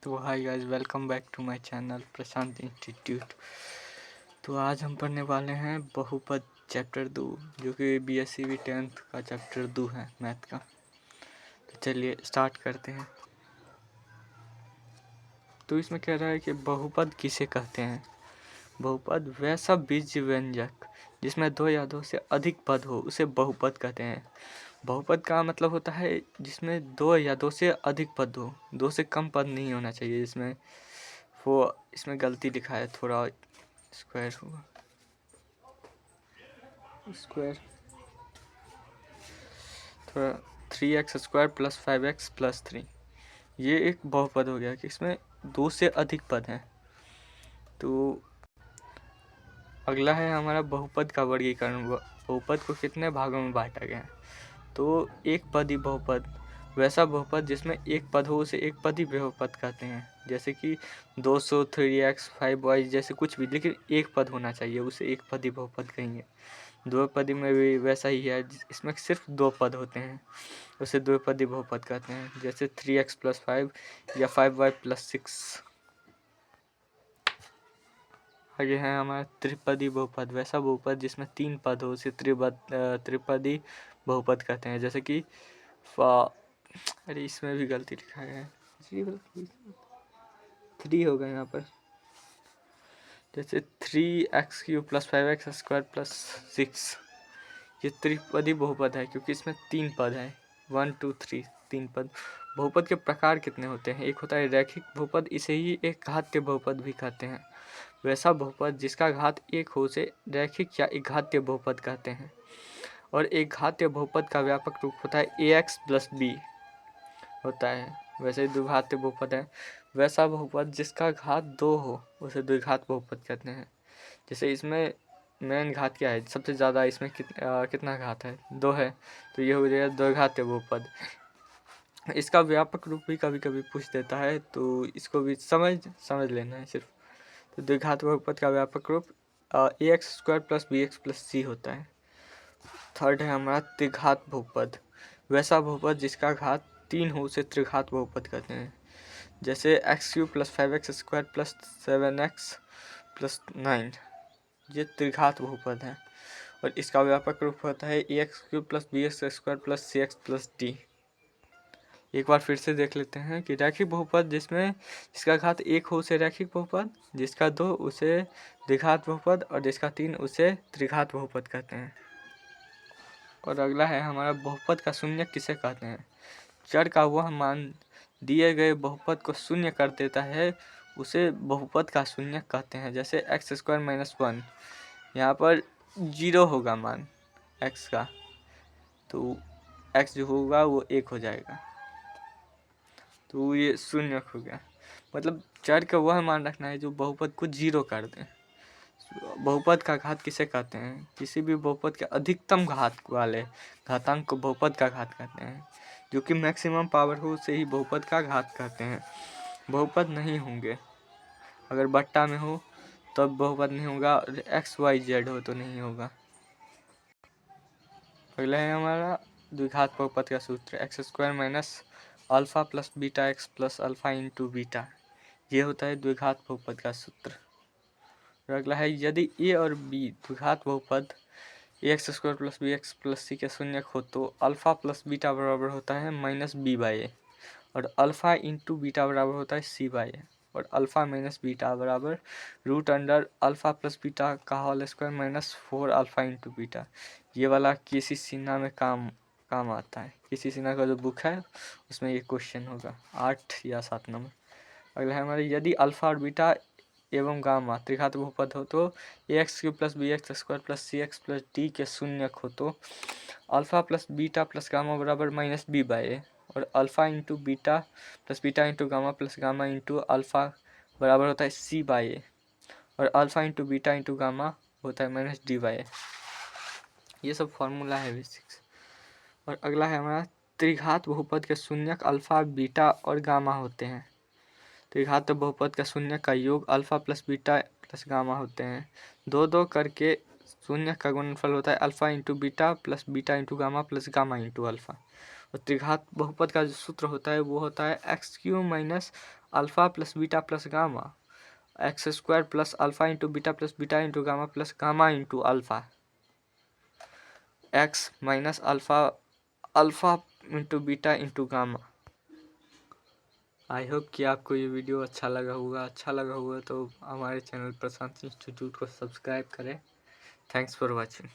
तो hi guys, welcome back to my channel Prashant Institute. तो आज हम पढ़ने वाले हैं बहुपद चैप्टर 2, जो कि बीएससी 10th का चैप्टर 2 है मैथ का। तो चलिए स्टार्ट करते हैं। तो इसमें कह रहा है कि बहुपद किसे कहते हैं। बहुपद वैसा बीज व्यंजक जिसमें दो या दो से अधिक पद हो उसे बहुपद कहते हैं। बहुपद का मतलब होता है जिसमें दो या दो से अधिक पद हो, दो से कम पद नहीं होना चाहिए। इसमें गलती लिखा है, थोड़ा स्क्वायर होगा, स्क्वायर थोड़ा 3x² + 5x + 3, ये एक बहुपद हो गया कि इसमें दो से अधिक पद हैं। तो अगला है हमारा बहुपद का वर्गीकरण। बहुपद को कितने भागों में बांटा गया है। तो एक पदी बहुपद वैसा बहुपद जिसमें एक पद हो उसे एक पदी बहुपद कहते हैं। जैसे कि 200, 3x, 5y जैसे कुछ भी, लेकिन एक पद होना चाहिए, उसे एक पदी बहुपद कहेंगे। द्विपदी में भी वैसा ही है, इसमें सिर्फ दो पद होते हैं, उसे द्विपदी बहुपद कहते हैं। जैसे 3x + 5 या 5y + 6। आगे है हमारा त्रिपदी बहुपद, वैसा बहुपद जिसमें तीन पद हो उसे त्रिपदी बहुपद कहते हैं। जैसे कि अरे इसमें भी गलती लिखा है, 3 होगा यहाँ पर। जैसे 3x³ + 5x² + 6, ये त्रिपदी बहुपद है क्योंकि इसमें तीन पद हैं, 1 2 3, तीन पद। बहुपद के प्रकार कितने होते हैं। एक होता है रैखिक बहुपद, इसे ही एक घातीय बहुपद भी कहते हैं। वैसा बहुपद जिसका घात एक हो उसे रैखिक या एक घातीय बहुपद कहते हैं। और एक घातीय बहुपद का व्यापक रूप होता है ax + b होता है। वैसे ही द्विघातीय बहुपद है वैसा बहुपद जिसका घात 2 हो उसे द्विघात बहुपद कहते हैं। जैसे इसमें मेन घात क्या है, सबसे ज़्यादा इसमें कितना घात है, 2 है, तो ये हो जाएगा द्विघातीय बहुपद। इसका व्यापक रूप भी कभी कभी पूछ देता है, तो इसको भी समझ लेना है सिर्फ। तो द्विघात बहुपद का व्यापक रूप ax² + bx + c होता है। थर्ड है हमारा त्रिघात बहुपद, वैसा बहुपद जिसका घात 3 हो उसे त्रिघात बहुपद कहते हैं। जैसे x³ + 5x² + 7x + 9, ये त्रिघात बहुपद है। और इसका व्यापक रूप होता है ax³ + bx² + cx + d। एक बार फिर से देख लेते हैं कि रैखिक बहुपद जिसका घात 1 हो उसे रैखिक बहुपद, जिसका 2 उसे द्विघात बहुपद, और जिसका 3 उसे त्रिघात बहुपद कहते हैं। और अगला है हमारा बहुपद का शून्यक किसे कहते हैं। चर का वह मान दिए गए बहुपद को शून्य कर देता है उसे बहुपद का शून्यक कहते हैं। जैसे x² - 1, यहाँ पर 0 होगा मान x का, तो x जो होगा वो 1 हो जाएगा, तो ये शून्यक हो गया। मतलब चर का वह मान रखना है जो बहुपद को 0 कर दे। बहुपद का घात किसे कहते हैं। किसी भी बहुपद के अधिकतम घात वाले घातांक को बहुपद का घात कहते हैं। जो कि मैक्सिमम पावर हो उसे ही बहुपद का घात कहते हैं। बहुपद नहीं होंगे, अगर बट्टा में हो तब बहुपद नहीं होगा, और XYZ हो तो नहीं होगा। अगला है हमारा द्विघात बहुपद का सूत्र, x² - alpha + βx + alpha × beta, ये होता है द्विघात बहुपद का सूत्र। और अगला है यदि a और b द्विघात बहुपद ax² + bx + c के शून्यक हो तो अल्फा + बीटा बराबर होता है -b/a, और अल्फा × बीटा बराबर होता है c/a, और अल्फा - बीटा बराबर √अल्फा + बीटा का होल स्क्वायर -4 अल्फा × बीटा। ये वाला किसी सीना में काम आता है। किसी सीना का जो बुक है उसमें ये क्वेश्चन होगा 8 या 7 नंबर। अगला है हमारे यदि अल्फा और बीटा एवं गामा त्रिघात बहुपद हो तो ax³ + bx² + cx + d के शून्यक हो तो अल्फा + बीटा + गामा बराबर -b/a, और alpha × beta + beta × gamma + gamma × alpha बराबर होता है c/a, और अल्फा × बीटा × गामा होता है -d/a। ये सब फॉर्मूला है बेसिक्स। और अगला है हमारा त्रिघात बहुपद के शून्यक अल्फा, बीटा और गामा होते हैं। त्रिघात बहुपद का शून्यक का योग अल्फा + बीटा + गामा होते हैं। 2 करके शून्यक का गुणनफल होता है alpha × beta + beta × gamma + gamma × alpha. और त्रिघात बहुपद का जो सूत्र होता है वो होता है x Q minus alpha plus beta plus gamma, x square plus alpha into beta into gamma plus gamma into alpha, x minus alpha alpha into beta into gamma. I hope कि आपको ये वीडियो अच्छा लगा होगा तो हमारे channel Prashant institute को subscribe करें। Thanks for watching.